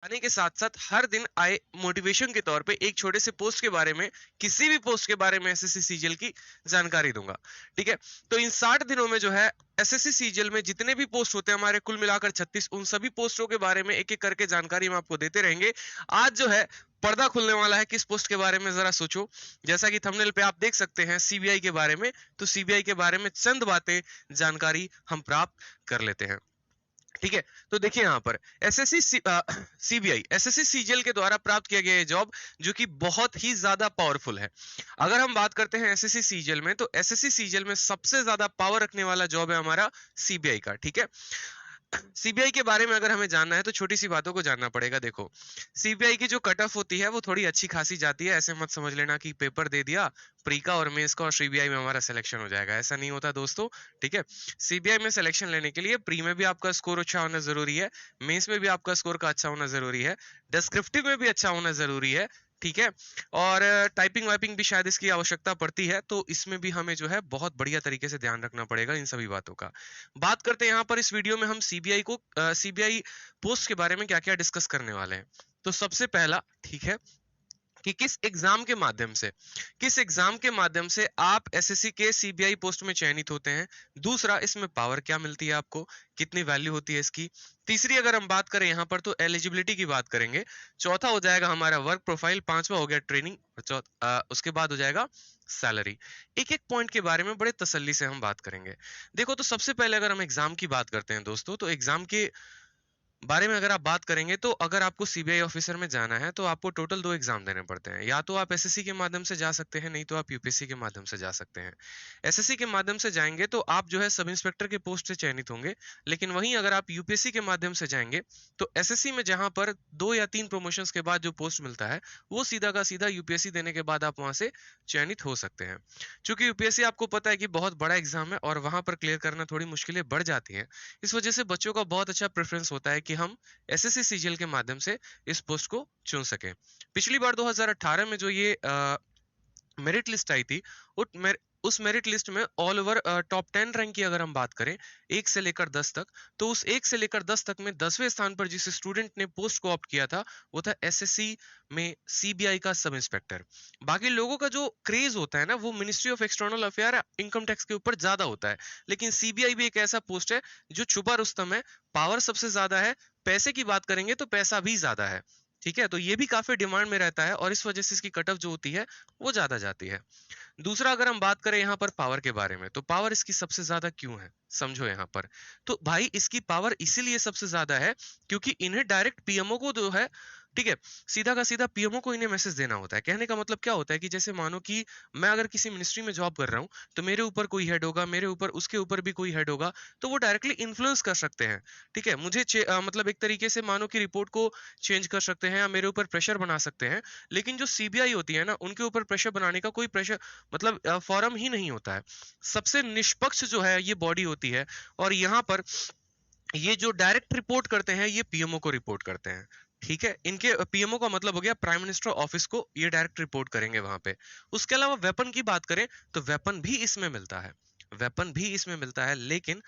आने के साथ साथ हर दिन आए मोटिवेशन के तौर पे एक छोटे से पोस्ट के बारे में, किसी भी पोस्ट के बारे में एसएससी सीजीएल की जानकारी दूंगा। ठीक है, तो इन 60 दिनों में जो है एसएससी सीजीएल में जितने भी पोस्ट होते हैं हमारे, कुल मिलाकर 36, उन सभी पोस्टों के बारे में एक एक करके जानकारी हम आपको देते रहेंगे। आज जो है पर्दा खुलने वाला है किस पोस्ट के बारे में, जरा सोचो। जैसा कि थंबनेल पे आप देख सकते हैं सीबीआई के बारे में, तो सीबीआई के बारे में चंद बातें, जानकारी हम प्राप्त कर लेते हैं। ठीक है, तो देखिए यहाँ पर एसएससी सीबीआई एसएससी सीजीएल के द्वारा प्राप्त किया गया जॉब जो कि बहुत ही ज्यादा पावरफुल है। अगर हम बात करते हैं एसएससी सीजीएल में, तो एसएससी सीजीएल में सबसे ज्यादा पावर रखने वाला जॉब है हमारा सीबीआई का। ठीक है, सीबीआई के बारे में अगर हमें जानना है तो छोटी सी बातों को जानना पड़ेगा। देखो, सीबीआई की जो कट ऑफ होती है वो थोड़ी अच्छी खासी जाती है। ऐसे मत समझ लेना कि पेपर दे दिया प्री का और मेंस का और सीबीआई में हमारा सिलेक्शन हो जाएगा, ऐसा नहीं होता दोस्तों। ठीक है, सीबीआई में सिलेक्शन लेने के लिए प्री में भी आपका स्कोर अच्छा होना जरूरी है, मेंस में भी आपका स्कोर का अच्छा होना जरूरी है, डिस्क्रिप्टिव में भी अच्छा होना जरूरी है। ठीक है, और टाइपिंग वाइपिंग भी शायद इसकी आवश्यकता पड़ती है, तो इसमें भी हमें जो है बहुत बढ़िया तरीके से ध्यान रखना पड़ेगा इन सभी बातों का। बात करते हैं यहाँ पर इस वीडियो में हम सीबीआई पोस्ट के बारे में क्या क्या डिस्कस करने वाले हैं। तो सबसे पहला, ठीक है, कि किस एग्जाम के माध्यम से आप एसएससी के सीबीआई पोस्ट में चयनित होते हैं। दूसरा, इसमें पावर क्या मिलती है आपको, कितनी वैल्यू होती है इसकी। तीसरी, अगर हम बात करें यहाँ पर तो एलिजिबिलिटी की बात करेंगे। चौथा हो जाएगा हमारा वर्क प्रोफाइल। पांचवा हो गया ट्रेनिंग। उसके बाद हो जाएगा सैलरी। एक एक पॉइंट के बारे में बड़े तसल्ली से हम बात करेंगे। देखो, तो सबसे पहले अगर हम एग्जाम की बात करते हैं दोस्तों, तो एग्जाम के बारे में अगर आप बात करेंगे, तो अगर आपको सीबीआई ऑफिसर में जाना है तो आपको टोटल 2 एग्जाम देने पड़ते हैं। या तो आप एसएससी के माध्यम से जा सकते हैं, नहीं तो आप यूपीएससी के माध्यम से जा सकते हैं। एसएससी के माध्यम से जाएंगे तो आप जो है सब इंस्पेक्टर के पोस्ट से चयनित होंगे। लेकिन वहीं अगर आप यूपीएससी के माध्यम से जाएंगे तो एसएससी में जहां पर 2 या 3 प्रमोशंस के बाद जो पोस्ट मिलता है, वो सीधा का सीधा यूपीएससी देने के बाद आप वहां से चयनित हो सकते हैं। चूंकि यूपीएससी आपको पता है कि बहुत बड़ा एग्जाम है और वहां पर क्लियर करना थोड़ी मुश्किलें बढ़ जाती हैं। इस वजह से बच्चों का बहुत अच्छा प्रेफरेंस होता है कि हम एसएससी सीजीएल के माध्यम से इस पोस्ट को चुन सके। पिछली बार 2018 में जो ये मेरिट लिस्ट आई थी, उस मेरिट लिस्ट में ऑल ओवर टॉप 10 रैंक की अगर हम बात करें 1 से लेकर 10 तक, तो उस 1 से लेकर 10 तक में 10वें स्थान पर जिस स्टूडेंट ने पोस्ट को ऑप्ट किया था वो था एसएससी में सीबीआई का सब इंस्पेक्टर। बाकी लोगों का जो क्रेज होता है ना, वो ministry of external affair, income tax के ऊपर ज्यादा होता है। लेकिन सीबीआई भी एक ऐसा पोस्ट है जो छुपा रुस्तम है, पावर सबसे ज्यादा है, पैसे की बात करेंगे तो पैसा भी ज्यादा है। ठीक है, तो ये भी काफी डिमांड में रहता है और इस वजह से इसकी कट ऑफ जो होती है वो ज्यादा जाती है। दूसरा, अगर हम बात करें यहाँ पर पावर के बारे में, तो पावर इसकी सबसे ज्यादा क्यों है, समझो यहाँ पर। तो भाई, इसकी पावर इसीलिए सबसे ज्यादा है क्योंकि इन्हें डायरेक्ट पीएमओ को जो है, ठीक है, सीधा का सीधा पीएमओ को इन्हें मैसेज देना होता है। कहने का मतलब क्या होता है कि जैसे मानो कि मैं अगर किसी मिनिस्ट्री में जॉब कर रहा हूँ, तो मेरे ऊपर कोई हेड होगा, मेरे ऊपर उसके ऊपर भी कोई हेड होगा, तो वो डायरेक्टली इन्फ्लुएंस कर सकते हैं। ठीक है, मुझे मतलब एक तरीके से मानो कि रिपोर्ट को चेंज कर सकते हैं या मेरे ऊपर प्रेशर बना सकते हैं। लेकिन जो सीबीआई होती है ना, उनके ऊपर प्रेशर बनाने का कोई प्रेशर मतलब फॉरम ही नहीं होता है। सबसे निष्पक्ष जो है ये बॉडी होती है, और यहाँ पर ये जो डायरेक्ट रिपोर्ट करते हैं ये पीएमओ को रिपोर्ट करते हैं। ठीक है, इनके पीएमओ का मतलब हो गया प्राइम मिनिस्टर ऑफिस को, ये डायरेक्ट रिपोर्ट करेंगे वहां पे। उसके अलावा वेपन की बात करें तो वेपन भी इसमें मिलता है, वेपन भी इसमें मिलता है, लेकिन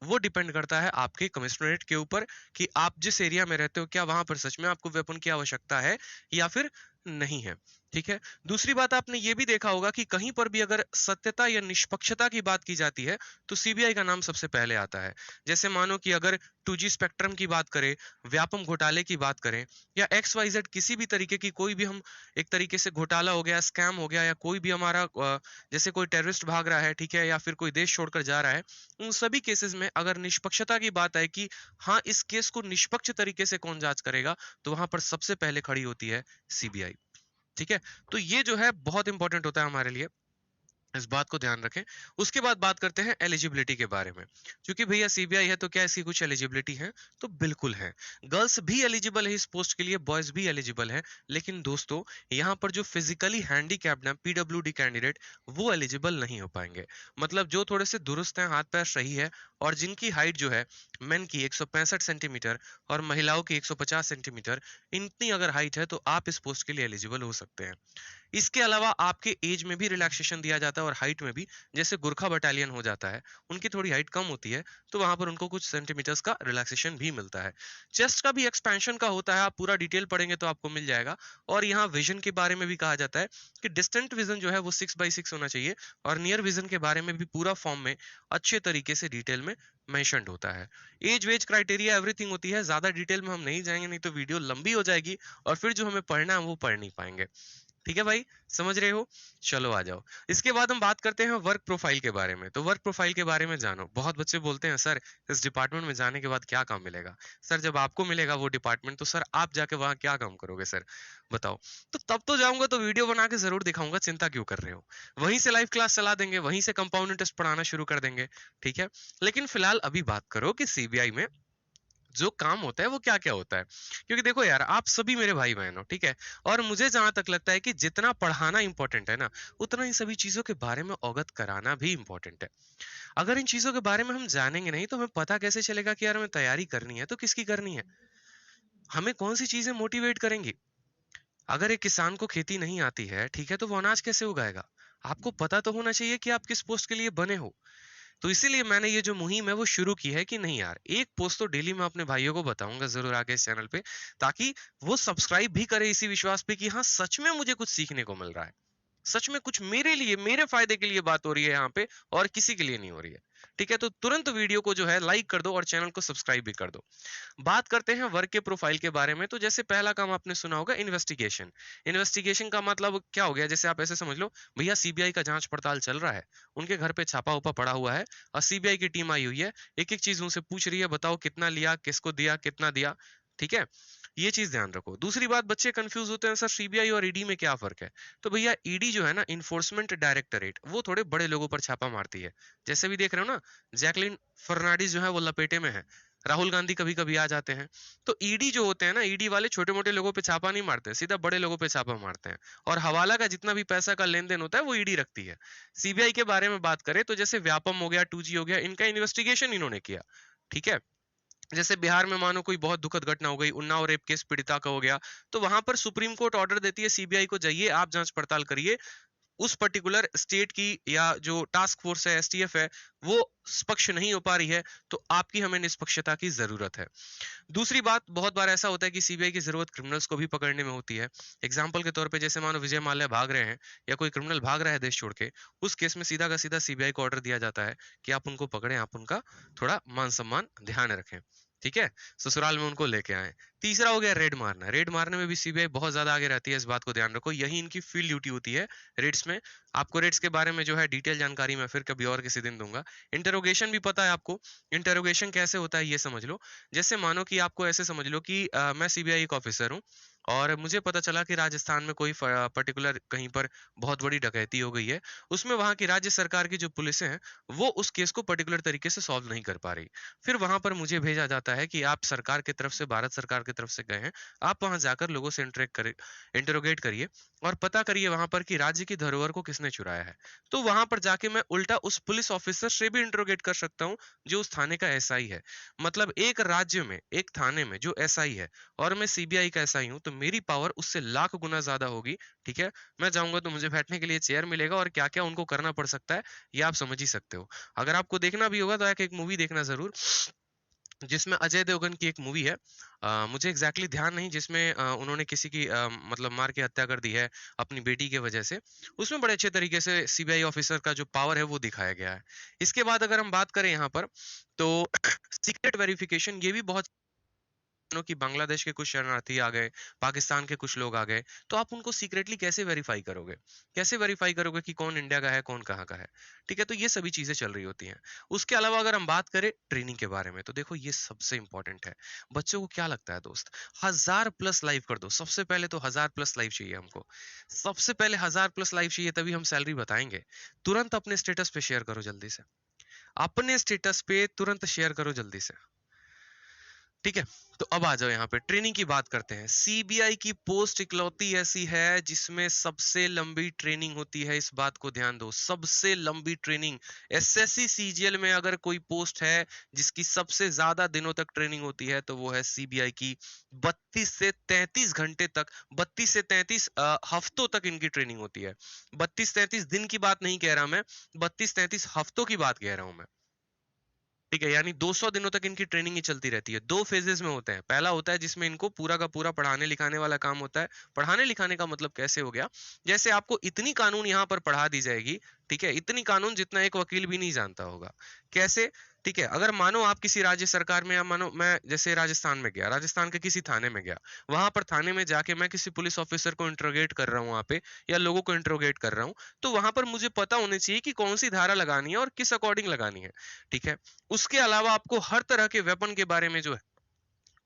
वो डिपेंड करता है आपके कमिश्नरेट के ऊपर कि आप जिस एरिया में रहते हो, क्या वहां पर सच में आपको वेपन की आवश्यकता है या फिर नहीं है। ठीक है, दूसरी बात, आपने ये भी देखा होगा कि कहीं पर भी अगर सत्यता या निष्पक्षता की बात की जाती है तो सीबीआई का नाम सबसे पहले आता है। जैसे मानो कि अगर 2G स्पेक्ट्रम की बात करें, व्यापम घोटाले की बात करें, या XYZ किसी भी तरीके की कोई भी हम एक तरीके से घोटाला हो गया, स्कैम हो गया, या कोई भी हमारा जैसे कोई टेररिस्ट भाग रहा है, ठीक है, या फिर कोई देश छोड़कर जा रहा है, उन सभी केसेस में अगर निष्पक्षता की बात है कि हाँ, इस केस को निष्पक्ष तरीके से कौन जांच करेगा, तो वहां पर सबसे पहले खड़ी होती है सीबीआई। ठीक है, तो ये जो है बहुत इंपॉर्टेंट होता है हमारे लिए, इस बात को ध्यान रखें। उसके बाद बात करते हैं एलिजिबिलिटी के बारे में। क्योंकि भैया सीबीआई है तो क्या इसकी कुछ एलिजिबिलिटी है, तो बिल्कुल है। गर्ल्स भी एलिजिबल है इस पोस्ट के लिए, बॉयज भी एलिजिबल है। लेकिन दोस्तों, यहाँ पर जो फिजिकली हैंडीकैप्ड है, पीडब्ल्यूडी कैंडिडेट, वो एलिजिबल नहीं हो पाएंगे। मतलब जो थोड़े से दुरुस्त हैं, हाथ पैर सही है, और जिनकी हाइट जो है मेन की 165 सेंटीमीटर और महिलाओं की 150 सेंटीमीटर, इतनी अगर हाइट है तो आप इस पोस्ट के लिए एलिजिबल हो सकते हैं। इसके अलावा आपके एज में भी रिलैक्सेशन दिया जाता है, और हाइट में भी जैसे गोरखा बटालियन हो जाता है, उनकी थोड़ी हाइट कम होती है तो वहां पर उनको कुछ सेंटीमीटर्स का रिलैक्सेशन भी मिलता है। चेस्ट का भी एक्सपेंशन का होता है, आप पूरा डिटेल पढ़ेंगे तो आपको मिल जाएगा। और यहाँ विजन के बारे में भी कहा जाता है कि डिस्टेंट विजन जो है वो 6/6 होना चाहिए, और नियर विजन के बारे में भी पूरा फॉर्म में अच्छे तरीके से डिटेल में मेंशन्ड होता है। एज वेज क्राइटेरिया एवरीथिंग होती है, ज्यादा डिटेल में हम नहीं जाएंगे, नहीं तो वीडियो लंबी हो जाएगी और फिर जो हमें पढ़ना है वो पढ़ नहीं पाएंगे। ठीक है भाई, समझ रहे हो? चलो आ जाओ। इसके बाद हम बात करते हैं वर्क प्रोफाइल के बारे में। तो वर्क प्रोफाइल के बारे में जानो। बहुत बच्चे बोलते हैं सर इस डिपार्टमेंट में जाने के बाद क्या काम मिलेगा? सर जब आपको मिलेगा वो डिपार्टमेंट तो सर आप जाके वहां क्या काम करोगे सर, बताओ? तो तब तो जाऊंगा तो वीडियो बना के जरूर दिखाऊंगा, चिंता क्यों कर रहे हो? वहीं से लाइव क्लास चला देंगे, वहीं से कंपाउंड इंटरेस्ट पढ़ाना शुरू कर देंगे। ठीक है, लेकिन फिलहाल अभी बात करो कि सीबीआई में जो काम होता है वो क्या क्या होता है। क्योंकि देखो यार, आप सभी मेरे भाई बहन हो, ठीक है? और मुझे जहां तक लगता है कि जितना पढ़ाना इंपॉर्टेंट है ना, उतना इन सभी चीजों के बारे में अवगत कराना भी इंपॉर्टेंट है। अगर इन चीजों के बारे में हम जानेंगे नहीं तो हमें पता कैसे चलेगा कि यार हमें तैयारी करनी है तो किसकी करनी है, हमें कौन सी चीजें मोटिवेट करेंगी। अगर एक किसान को खेती नहीं आती है, ठीक है, तो वो अनाज कैसे उगाएगा? आपको पता तो होना चाहिए कि आप किस पोस्ट के लिए बने हो। तो इसीलिए मैंने ये जो मुहिम है वो शुरू की है कि नहीं यार, एक पोस्ट तो डेली मैं अपने भाइयों को बताऊंगा जरूर आगे इस चैनल पे, ताकि वो सब्सक्राइब भी करे इसी विश्वास पे कि हाँ सच में मुझे कुछ सीखने को मिल रहा है, सच में कुछ मेरे लिए, मेरे फायदे के लिए बात हो रही है यहाँ पे, और किसी के लिए नहीं हो रही है। ठीक है, तो तुरंत वीडियो को जो है लाइक कर दो और चैनल को सब्सक्राइब भी कर दो। बात करते हैं वर्क के प्रोफाइल के बारे में। तो जैसे पहला काम आपने सुना होगा इन्वेस्टिगेशन। इन्वेस्टिगेशन का मतलब क्या हो गया, जैसे आप ऐसे समझ लो भैया सीबीआई का जांच पड़ताल चल रहा है, उनके घर पे छापा उपा पड़ा हुआ है और सीबीआई की टीम आई हुई है, एक एक चीज उनसे पूछ रही है, बताओ कितना लिया, किसको दिया, कितना दिया। ठीक है, ये चीज ध्यान रखो। दूसरी बात, बच्चे कंफ्यूज होते हैं सर सीबीआई और ईडी में क्या फर्क है। तो भैया ईडी जो है ना, इन्फोर्समेंट डायरेक्टरेट, वो थोड़े बड़े लोगों पर छापा मारती है। जैसे भी देख रहे हो ना, जैकलिन फर्नांडिस जो है वो लपेटे में है, राहुल गांधी कभी कभी आ जाते हैं। तो ईडी जो होते हैं ना, ईडी वाले छोटे मोटे लोगों पे छापा नहीं मारते, सीधा बड़े लोगों पे छापा मारते हैं। और हवाला का जितना भी पैसा का लेन देन होता है वो ईडी रखती है। सीबीआई के बारे में बात करें तो जैसे व्यापम हो गया, 2G हो गया, इनका इन्वेस्टिगेशन इन्होंने किया। ठीक है, जैसे बिहार में मानो कोई बहुत दुखद घटना हो गई, उन्नाव रेप केस पीड़िता का हो गया, तो वहां पर सुप्रीम कोर्ट ऑर्डर देती है सीबीआई को, जाइए आप जांच पड़ताल करिए, उस पर्टिकुलर स्टेट की या जो टास्क फोर्स है, एसटीएफ है, वो पक्ष नहीं हो पा रही है, तो आपकी हमें निष्पक्षता की जरूरत है। दूसरी बात, बहुत बार ऐसा होता है कि सीबीआई की जरूरत क्रिमिनल्स को भी पकड़ने में होती है। एग्जाम्पल के तौर पे जैसे मानो विजय माल्या भाग रहे हैं या कोई क्रिमिनल भाग रहा है देश छोड़ के, उस केस में सीधा का सीधा सीबीआई को ऑर्डर दिया जाता है कि आप उनको पकड़ें, आप उनका थोड़ा मान सम्मान ध्यान रखें। ठीक है, ससुराल में उनको लेके आए। तीसरा हो गया रेड मारना। रेड मारने में भी सीबीआई बहुत ज्यादा आगे रहती है, इस बात को ध्यान रखो, यही इनकी फील्ड ड्यूटी होती है रेड्स में। आपको रेड्स के बारे में जो है डिटेल जानकारी मैं फिर कभी और किसी दिन दूंगा। इंटरोगेशन भी पता है आपको, इंटरोगेशन कैसे होता है ये समझ लो। जैसे मानो कि आपको ऐसे समझ लो कि मैं सीबीआई एक ऑफिसर हूँ और मुझे पता चला कि राजस्थान में कोई पर्टिकुलर कहीं पर बहुत बड़ी डकैती हो गई है, उसमें वहां की राज्य सरकार की जो पुलिस हैं वो उस केस को पर्टिकुलर तरीके से सॉल्व नहीं कर पा रही। फिर वहां पर मुझे भेजा जाता है कि आप सरकार की तरफ से, भारत सरकार की तरफ से गए हैं, आप वहां जाकर लोगों से इंटरोगेट करिए और पता करिए वहां पर कि राज्य की धरोहर को किसने चुराया है। तो वहां पर जाके मैं उल्टा उस पुलिस ऑफिसर से भी इंटरोगेट कर सकता हूँ जो उस थाने का एसआई है। मतलब एक राज्य में, एक थाने में जो एसआई है और मैं सीबीआई का एसआई हूँ, तो मेरी पावर उससे लाख गुना ज्यादा होगी। ठीक है, मैं जाऊंगा तो मुझे बैठने के लिए चेयर मिलेगा और क्या क्या उनको करना पड़ सकता है ये आप समझ ही सकते हो। अगर आपको देखना भी होगा तो एक मूवी देखना जरूर, जिसमें अजय देवगन की एक मूवी है, मुझे एग्जैक्टली exactly ध्यान नहीं, जिसमें उन्होंने किसी की मतलब मार के हत्या कर दी है अपनी बेटी के वजह से। उसमें बड़े अच्छे तरीके से सीबीआई ऑफिसर का जो पावर है वो दिखाया गया है। इसके बाद अगर हम बात करें यहाँ पर, तो सीक्रेट वेरिफिकेशन, ये भी बहुत कि बांग्लादेश के कुछ शरणार्थी आ गए, पाकिस्तान के कुछ लोग आ गए, तो आप उनको सीक्रेटली कैसे वेरीफाई करोगे, कैसे वेरीफाई करोगे कि कौन इंडिया का है, कौन कहाँ का है। ठीक है, तो ये सभी चीजें चल रही होती हैं। उसके अलावा अगर हम बात करें ट्रेनिंग के बारे में, तो देखो ये सबसे इंपॉर्टेंट है। बच्चों को क्या लगता है दोस्त, 1000+ लाइव कर दो, सबसे पहले तो 1000+ लाइव चाहिए हमको, सबसे पहले 1000+ लाइव चाहिए, तभी हम सैलरी बताएंगे। तुरंत अपने स्टेटस पे शेयर करो जल्दी से, अपने स्टेटस पे तुरंत शेयर करो जल्दी से। ठीक है। तो अब आ जाओ यहाँ पे ट्रेनिंग की बात करते हैं। सीबीआई की पोस्ट इकलौती ऐसी है जिसमें सबसे लंबी ट्रेनिंग होती है, इस बात को ध्यान दो, सबसे लंबी ट्रेनिंग। एसएससी सीजीएल में अगर कोई पोस्ट है जिसकी सबसे ज्यादा दिनों तक ट्रेनिंग होती है तो वो है सीबीआई की। 32 से 33 घंटे तक, 32 से 33 हफ्तों तक इनकी ट्रेनिंग होती है। 32-33 दिन की बात नहीं कह रहा मैं, 32-33 हफ्तों की बात कह रहा हूं मैं। ठीक है, यानी 200 दिनों तक इनकी ट्रेनिंग ही चलती रहती है। दो फेजेस में होते हैं। पहला होता है जिसमें इनको पूरा का पूरा पढ़ाने लिखाने वाला काम होता है। पढ़ाने लिखाने का मतलब कैसे हो गया, जैसे आपको इतनी कानून यहाँ पर पढ़ा दी जाएगी, ठीक है, इतनी कानून जितना एक वकील भी नहीं जानता होगा। कैसे? ठीक है, अगर मानो आप किसी राज्य सरकार में, या मानो मैं जैसे राजस्थान में गया, राजस्थान के किसी थाने में गया, वहां पर थाने में जाके मैं किसी पुलिस ऑफिसर को इंट्रोगेट कर रहा हूँ वहां पे, या लोगों को इंट्रोगेट कर रहा हूँ, तो वहां पर मुझे पता होनी चाहिए कि कौन सी धारा लगानी है और किस अकॉर्डिंग लगानी है। ठीक है। उसके अलावा आपको हर तरह के वेपन के बारे में जो है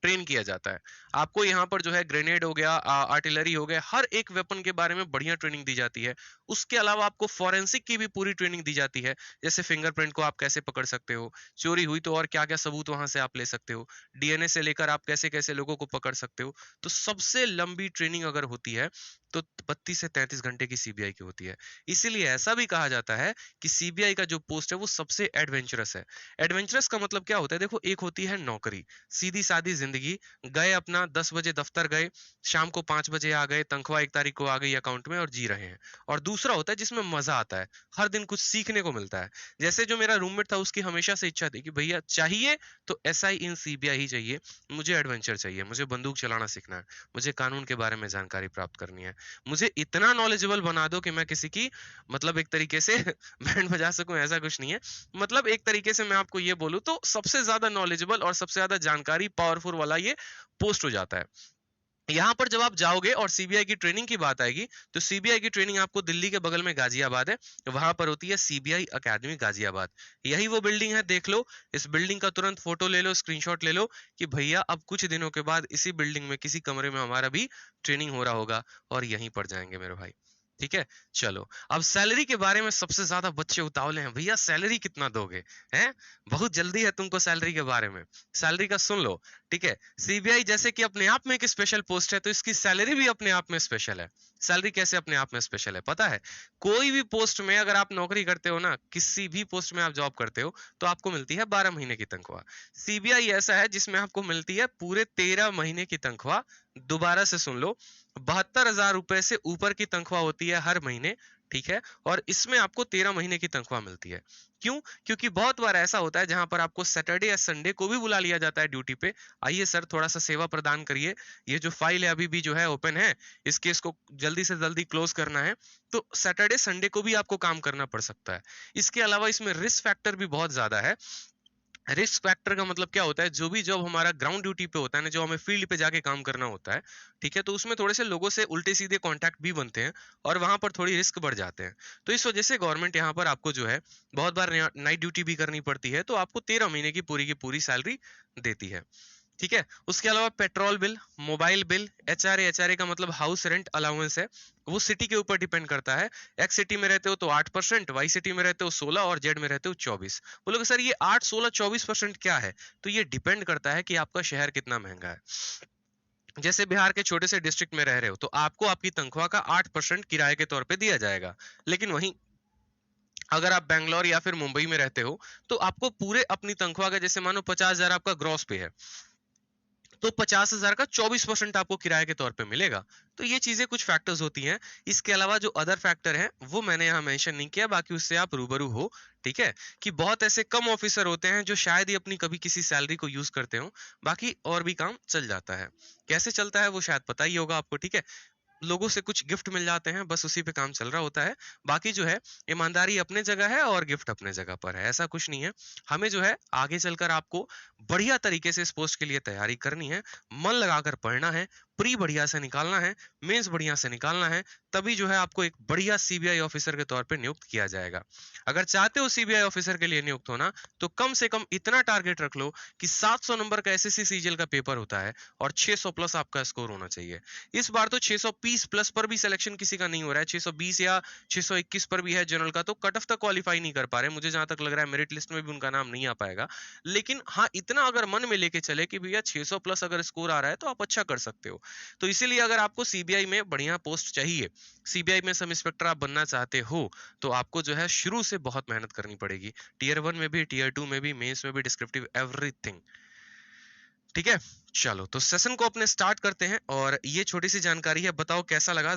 ट्रेन किया जाता है। आपको यहाँ पर जो है ग्रेनेड हो गया, आर्टिलरी हो गया, हर एक वेपन के बारे में बढ़िया ट्रेनिंग दी जाती है। उसके अलावा आपको फॉरेंसिक की भी पूरी ट्रेनिंग दी जाती है, जैसे फिंगरप्रिंट को आप कैसे पकड़ सकते हो, चोरी हुई तो और क्या क्या सबूत वहां से आप ले सकते हो, डीएनए से लेकर आप कैसे कैसे लोगों को पकड़ सकते हो। तो सबसे लंबी ट्रेनिंग अगर होती है तो 32 से 33 घंटे की सीबीआई की होती है। इसीलिए ऐसा भी कहा जाता है कि सीबीआई का जो पोस्ट है वो सबसे एडवेंचरस है। एडवेंचरस का मतलब क्या होता है, देखो, एक होती है नौकरी, सीधी सादी जिंदगी, गए अपना 10 बजे दफ्तर गए, शाम को 5 बजे आ गए, तनख्वाह 1 तारीख को आ गई अकाउंट में और जी रहे हैं। और दूसरा होता है जिसमें मजा आता है, हर दिन कुछ सीखने को मिलता है। जैसे जो मेरा रूममेट था, उसकी हमेशा से इच्छा थी कि भैया चाहिए तो एसआई इन सीबीआई ही चाहिए, मुझे एडवेंचर चाहिए, मुझे बंदूक चलाना सीखना है, मुझे कानून के बारे में जानकारी प्राप्त करनी है, मुझे इतना नॉलेजेबल बना दो कि मैं किसी की, मतलब एक तरीके से बैंड बजा सकूं, ऐसा कुछ नहीं है, मतलब एक तरीके से मैं आपको ये बोलूं तो सबसे ज्यादा नॉलेजेबल और सबसे ज्यादा जानकारी पावरफुल वाला ये पोस्ट हो जाता है। यहाँ पर जब आप जाओगे और सीबीआई की ट्रेनिंग की बात आएगी, तो सीबीआई की ट्रेनिंग आपको दिल्ली के बगल में गाजियाबाद है, वहां पर होती है सीबीआई अकेडमी गाजियाबाद। यही वो बिल्डिंग है, देख लो, इस बिल्डिंग का तुरंत फोटो ले लो, स्क्रीनशॉट ले लो कि भैया अब कुछ दिनों के बाद इसी बिल्डिंग में किसी कमरे में हमारा भी ट्रेनिंग हो रहा होगा और यहीं पर जाएंगे मेरे भाई। ठीक है। चलो, अब सैलरी के बारे में सबसे ज्यादा बच्चे उतावले हैं, भैया सैलरी कितना दोगे, हैं? बहुत जल्दी है तुमको सैलरी के बारे में। सैलरी का सुन लो। ठीक है। सीबीआई जैसे कि अपने आप में एक स्पेशल पोस्ट है, तो इसकी सैलरी भी अपने आप में स्पेशल है। सैलरी कैसे अपने आप में स्पेशल है पता है? कोई भी पोस्ट में अगर आप नौकरी करते हो ना, किसी भी पोस्ट में आप जॉब करते हो, तो आपको मिलती है 12 महीने की तनख्वाह। सीबीआई ऐसा है जिसमें आपको मिलती है पूरे 13 महीने की तनख्वाह। दोबारा से सुन लो, 72,000 रुपए से ऊपर की तनख्वाह होती है हर महीने। ठीक है। और इसमें आपको 13 महीने की तनख्वाह मिलती है। क्यों? क्योंकि बहुत बार ऐसा होता है जहां पर आपको सैटरडे या संडे को भी बुला लिया जाता है ड्यूटी पे, आइए सर थोड़ा सा सेवा प्रदान करिए, ये जो फाइल है अभी भी जो है ओपन है, इस केस को जल्दी से जल्दी क्लोज करना है। तो सैटरडे संडे को भी आपको काम करना पड़ सकता है। इसके अलावा इसमें रिस्क फैक्टर भी बहुत ज्यादा है। रिस्क फैक्टर का मतलब क्या होता है, जो भी जॉब हमारा ग्राउंड ड्यूटी पे होता है ना, जो हमें फील्ड पे जाके काम करना होता है, ठीक है, तो उसमें थोड़े से लोगों से उल्टे सीधे कांटेक्ट भी बनते हैं और वहां पर थोड़ी रिस्क बढ़ जाते हैं। तो इस वजह से गवर्नमेंट यहाँ पर आपको जो है बहुत बार नाइट ड्यूटी भी करनी पड़ती है, तो आपको 13 महीने की पूरी सैलरी देती है। ठीक है। उसके अलावा petrol bill, mobile bill, HRA, HRA का मतलब हाउस रेंट अलाउंस है, वो सिटी के ऊपर डिपेंड करता है। एक्स सिटी में रहते हो तो 8%, वाई सिटी में रहते हो 16 और जेड में रहते हो 24। बोलोगे सर ये 8, 16, 24% क्या है? तो ये डिपेंड करता है कि आपका शहर कितना महंगा है। जैसे बिहार के छोटे से डिस्ट्रिक्ट में रह रहे हो तो आपको आपकी तनख्वाह का 8% किराए के तौर पे दिया जाएगा। लेकिन वहीं अगर आप बैंगलोर या फिर मुंबई में रहते हो तो आपको पूरे अपनी तनख्वाह का, जैसे मानो 50,000 आपका ग्रॉस पे है, तो 50,000 का 24% आपको किराए के तौर पे मिलेगा। तो ये चीजें कुछ फैक्टर्स होती हैं। इसके अलावा जो अदर फैक्टर हैं वो मैंने यहाँ मेंशन नहीं किया, बाकी उससे आप रूबरू हो। ठीक है। कि बहुत ऐसे कम ऑफिसर होते हैं जो शायद ही अपनी कभी किसी सैलरी को यूज करते हो, बाकी और भी काम चल जाता है। कैसे चलता है वो शायद पता ही होगा आपको। ठीक है। लोगों से कुछ गिफ्ट मिल जाते हैं, बस उसी पे काम चल रहा होता है। बाकी जो है ईमानदारी अपने जगह है और गिफ्ट अपने जगह पर है, ऐसा कुछ नहीं है। हमें जो है आगे चलकर आपको बढ़िया तरीके से इस पोस्ट के लिए तैयारी करनी है, मन लगाकर पढ़ना है, प्री बढ़िया से निकालना है, मेंस बढ़िया से निकालना है, तभी जो है आपको एक बढ़िया सीबीआई ऑफिसर के तौर पे नियुक्त किया जाएगा। अगर चाहते हो सीबीआई ऑफिसर के लिए नियुक्त होना, तो कम से कम इतना टारगेट रख लो कि 700 नंबर का एसएससी सीजीएल का पेपर होता है और 600 प्लस आपका स्कोर होना चाहिए। इस बार तो 620 प्लस पर भी सिलेक्शन किसी का नहीं हो रहा है, 620 या 621 पर भी है जनरल का, तो कट ऑफ तक क्वालिफाई नहीं कर पा रहे। मुझे जहां तक लग रहा है मेरिट लिस्ट में भी उनका नाम नहीं आ पाएगा। लेकिन हाँ, इतना अगर मन में लेके चले कि भैया 600 प्लस अगर स्कोर आ रहा है तो आप अच्छा कर सकते हो। तो इसीलिए अगर आपको सीबीआई में बढ़िया पोस्ट चाहिए, सीबीआई में सब इंस्पेक्टर आप बनना चाहते हो, तो आपको जो है शुरू से बहुत मेहनत करनी पड़ेगी। टीयर 1 में भी, टीयर 2 में भी, मेंस में भी, डिस्क्रिप्टिव, एवरीथिंग। ठीक है, चलो तो सेशन को अपने स्टार्ट करते हैं। और ये छोटी सी जानकारी है, बताओ कैसा लगा।